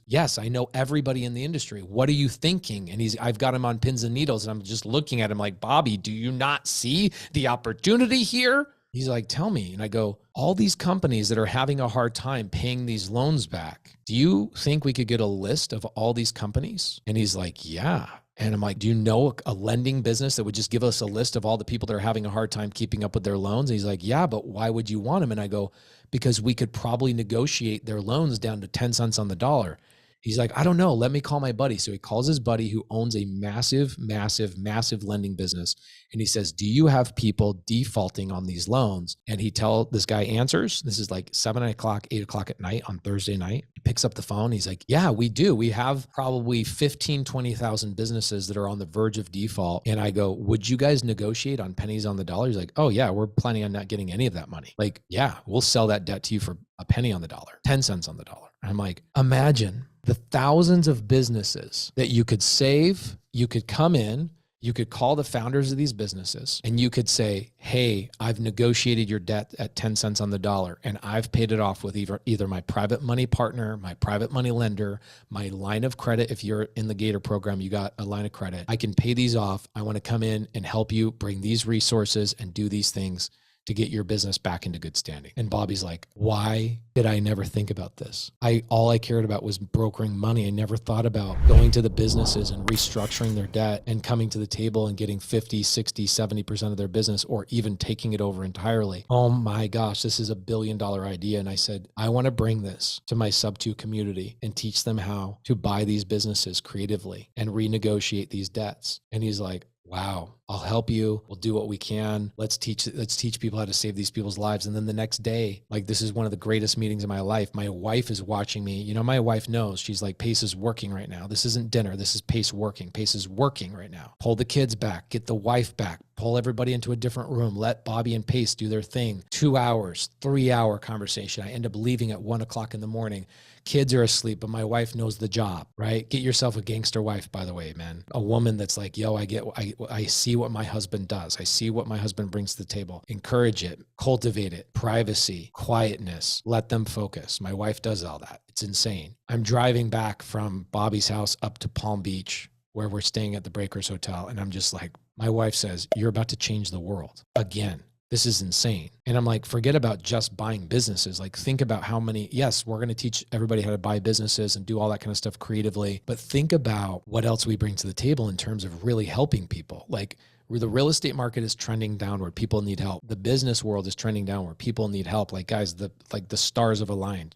yes, I know everybody in the industry. What are you thinking? And I've got him on pins and needles, and I'm just looking at him like, Bobby, do you not see the opportunity here? He's like, tell me. And I go, all these companies that are having a hard time paying these loans back, do you think we could get a list of all these companies? And he's like, yeah. And I'm like, do you know a lending business that would just give us a list of all the people that are having a hard time keeping up with their loans? And he's like, yeah, but why would you want them? And I go, because we could probably negotiate their loans down to 10 cents on the dollar. He's like, I don't know. Let me call my buddy. So he calls his buddy who owns a massive, massive, massive lending business. And he says, do you have people defaulting on these loans? And this guy answers. This is like 7 o'clock, 8 o'clock at night on Thursday night. He picks up the phone. He's like, yeah, we do. We have probably 15, 20,000 businesses that are on the verge of default. And I go, would you guys negotiate on pennies on the dollar? He's like, oh yeah, we're planning on not getting any of that money. Like, yeah, we'll sell that debt to you for a penny on the dollar, 10 cents on the dollar. And I'm like, imagine the thousands of businesses that you could save. You could come in, you could call the founders of these businesses, and you could say, hey, I've negotiated your debt at 10 cents on the dollar, and I've paid it off with either my private money partner, my private money lender, my line of credit. If you're in the Gator program, you got a line of credit. I can pay these off. I want to come in and help you bring these resources and do these things to get your business back into good standing. And Bobby's like, why did I never think about this? All I cared about was brokering money. I never thought about going to the businesses and restructuring their debt and coming to the table and getting 50, 60, 70% of their business, or even taking it over entirely. Oh my gosh, this is $1 billion idea. And I said, I want to bring this to my Subto community and teach them how to buy these businesses creatively and renegotiate these debts. And he's like, wow, I'll help you. We'll do what we can. Let's teach people how to save these people's lives. And then the next day, like, this is one of the greatest meetings of my life. My wife is watching me. You know, my wife knows. She's like, Pace is working right now. This isn't dinner. This is Pace working. Pace is working right now. Pull the kids back, get the wife back, pull everybody into a different room. Let Bobby and Pace do their thing. 2 hours, 3-hour conversation. I end up leaving at 1 o'clock in the morning. Kids are asleep, but my wife knows the job, right? Get yourself a gangster wife, by the way, man. A woman that's like, yo, I see what my husband does. I see what my husband brings to the table. Encourage it, cultivate it, privacy, quietness, let them focus. My wife does all that. It's insane. I'm driving back from Bobby's house up to Palm Beach, where we're staying at the Breakers Hotel. And I'm just like, my wife says, you're about to change the world again. This is insane. And I'm like, forget about just buying businesses. Like, think about how many, yes, we're going to teach everybody how to buy businesses and do all that kind of stuff creatively, but think about what else we bring to the table in terms of really helping people. Like, the real estate market is trending downward. People need help. The business world is trending downward. People need help. Like, guys, the stars have aligned.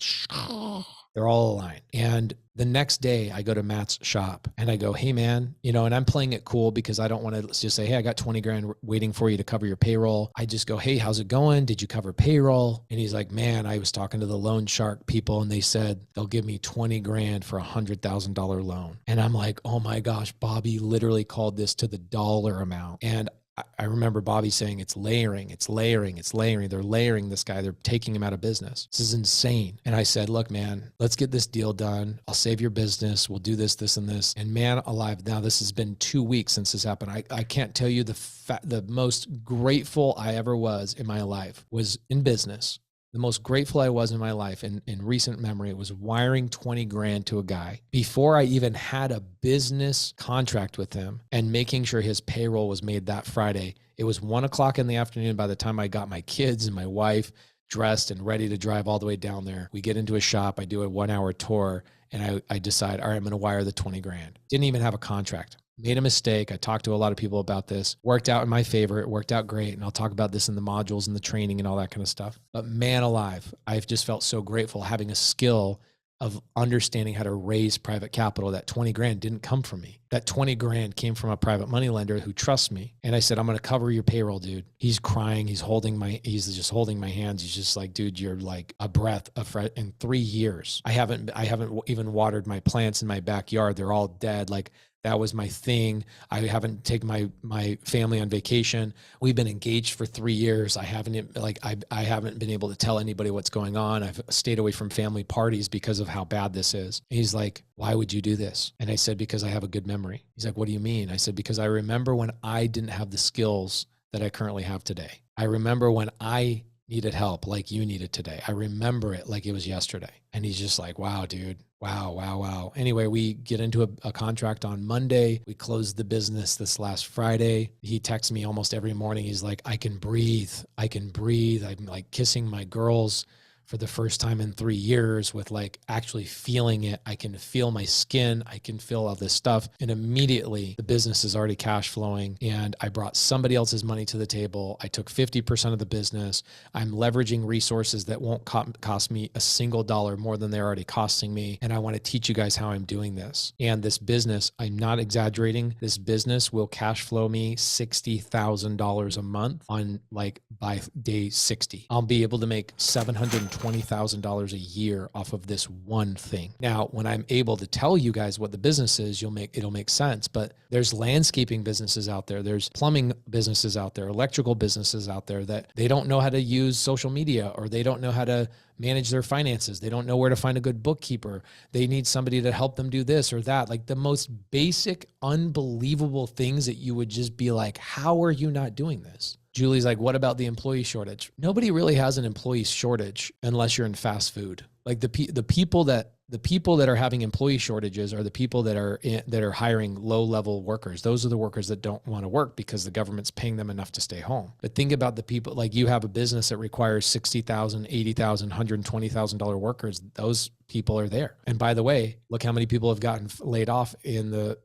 They're all aligned. And the next day I go to Matt's shop and I go, hey man, you know, and I'm playing it cool because I don't want to just say, hey, I got 20 grand waiting for you to cover your payroll. I just go, hey, how's it going? Did you cover payroll? And he's like, man, I was talking to the loan shark people and they said they'll give me 20 grand for $100,000 loan. And I'm like, oh my gosh, Bobby literally called this to the dollar amount. And I remember Bobby saying it's layering, it's layering, it's layering. They're layering this guy. They're taking him out of business. This is insane. And I said, look, man, let's get this deal done. I'll save your business. We'll do this, this, and this. And man alive, now this has been 2 weeks since this happened. I can't tell you the most grateful I ever was in my life was in business. The most grateful I was in my life in recent memory was wiring 20 grand to a guy before I even had a business contract with him and making sure his payroll was made that Friday. It was 1:00 in the afternoon by the time I got my kids and my wife dressed and ready to drive all the way down there. We get into a shop, I do a 1-hour tour, and I decide, all right, I'm going to wire the 20 grand. Didn't even have a contract. Made a mistake. I talked to a lot of people about this. Worked out in my favor. It worked out great. And I'll talk about this in the modules and the training and all that kind of stuff. But man alive, I've just felt so grateful having a skill of understanding how to raise private capital. That 20 grand didn't come from me. That 20 grand came from a private money lender who trusts me. And I said, I'm going to cover your payroll, dude. He's crying. He's just holding my hands. He's just like, dude, you're like a breath of fresh. In 3 years, I haven't even watered my plants in my backyard. They're all dead. Like, that was my thing. I haven't taken my family on vacation. We've been engaged for 3 years. I haven't been able to tell anybody what's going on. I've stayed away from family parties because of how bad this is. And he's like, why would you do this? And I said, because I have a good memory. He's like, what do you mean? I said, because I remember when I didn't have the skills that I currently have today. I remember when I needed help like you needed today. I remember it like it was yesterday. And he's just like, wow, dude. Wow. Anyway, we get into a contract on Monday. We closed the business this last Friday. He texts me almost every morning. He's like, I can breathe. I'm like kissing my girls for the first time in 3 years with like actually feeling it. I can feel my skin. I can feel all this stuff. And immediately the business is already cash flowing and I brought somebody else's money to the table. I took 50% of the business. I'm leveraging resources that won't cost me a single dollar more than they're already costing me. And I want to teach you guys how I'm doing this. And this business, I'm not exaggerating. This business will cash flow me $60,000 a month on like by day 60. I'll be able to make $720,000 a year off of this one thing. Now, when I'm able to tell you guys what the business is, it'll make sense. But there's landscaping businesses out there. There's plumbing businesses out there, electrical businesses out there that they don't know how to use social media or they don't know how to manage their finances. They don't know where to find a good bookkeeper. They need somebody to help them do this or that. Like the most basic, unbelievable things that you would just be like, how are you not doing this? Julie's like, what about the employee shortage? Nobody really has an employee shortage unless you're in fast food. Like the people that are having employee shortages are the people that are hiring low-level workers. Those are the workers that don't want to work because the government's paying them enough to stay home. But think about the people, like you have a business that requires $60,000, $80,000, $120,000 workers. Those people are there. And by the way, look how many people have gotten laid off in the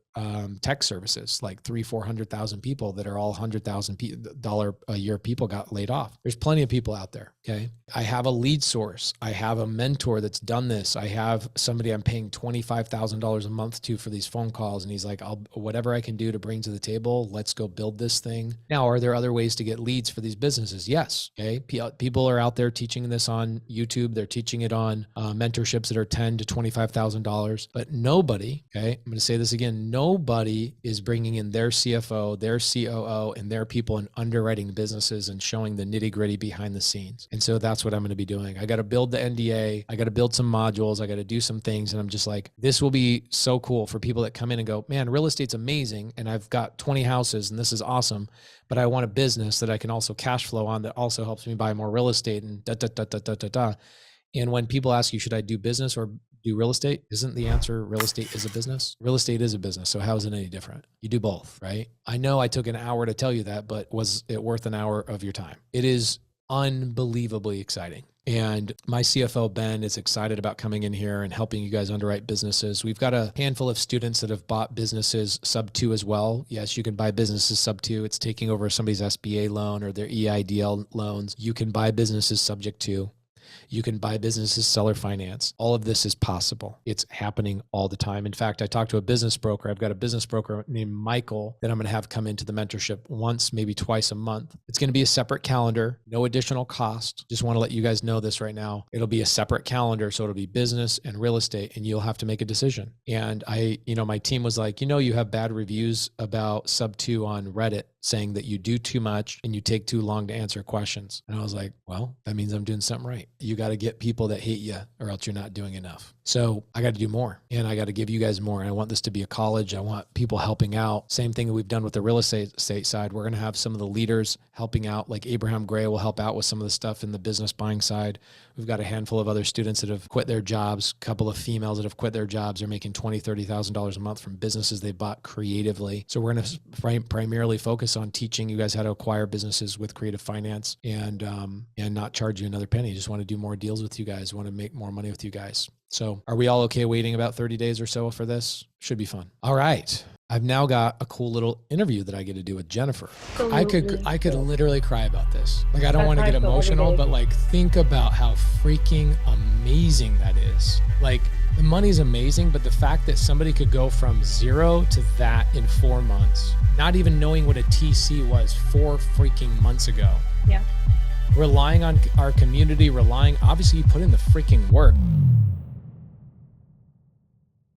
tech services, like 300,000-400,000 people that are all $100,000 a year people got laid off. There's plenty of people out there. Okay. I have a lead source. I have a mentor that's done this. I have somebody I'm paying $25,000 a month to for these phone calls. And he's like, whatever I can do to bring to the table, let's go build this thing. Now, are there other ways to get leads for these businesses? Yes. Okay. People are out there teaching this on YouTube. They're teaching it on mentorships that are $10,000 to $25,000, but nobody, okay, I'm going to say this again, nobody is bringing in their CFO, their COO, and their people in underwriting businesses and showing the nitty gritty behind the scenes. And so that's what I'm going to be doing. I got to build the NDA. I got to build some modules. I got to do some things. And I'm just like, this will be so cool for people that come in and go, man, real estate's amazing. And I've got 20 houses and this is awesome, but I want a business that I can also cash flow on that also helps me buy more real estate and da. And when people ask you, should I do business or do real estate? Isn't the answer real estate is a business? Real estate is a business. So how is it any different? You do both, right? I know I took an hour to tell you that, but was it worth an hour of your time? It is unbelievably exciting. And my CFO, Ben, is excited about coming in here and helping you guys underwrite businesses. We've got a handful of students that have bought businesses Subto as well. Yes, you can buy businesses Subto. It's taking over somebody's SBA loan or their EIDL loans. You can buy businesses subject to. You can buy businesses seller finance. All of this is possible. It's happening all the time. In fact, I talked to a business broker. I've got a business broker named Michael that I'm going to have come into the mentorship once, maybe twice a month. It's going to be a separate calendar, no additional cost. Just want to let you guys know this right now. It'll be a separate calendar. So it'll be business and real estate, and you'll have to make a decision. And my team was like, you have bad reviews about Subto on Reddit saying that you do too much and you take too long to answer questions. And I was like, well, that means I'm doing something right. you got to get people that hate you or else you're not doing enough. So I got to do more and I got to give you guys more. And I want this to be a college. I want people helping out. Same thing that we've done with the real estate side. We're going to have some of the leaders helping out, like Abraham Gray will help out with some of the stuff in the business buying side. We've got a handful of other students that have quit their jobs, a couple of females that have quit their jobs. They're making $20,000, $30,000 a month from businesses they bought creatively. So we're going to primarily focus on teaching you guys how to acquire businesses with creative finance and not charge you another penny. Just want to do more deals with you guys, want to make more money with you guys. So are we all okay waiting about 30 days or so for this? Should be fun. All right. I've now got a cool little interview that I get to do with Jennifer. Absolutely. I could literally cry about this. Like, I don't want to get emotional, but like, think about how freaking amazing that is. Like, the money's amazing, but the fact that somebody could go from 0 to that in 4 months, not even knowing what a TC was 4 freaking months ago. Yeah. Relying on our community, obviously you put in the freaking work.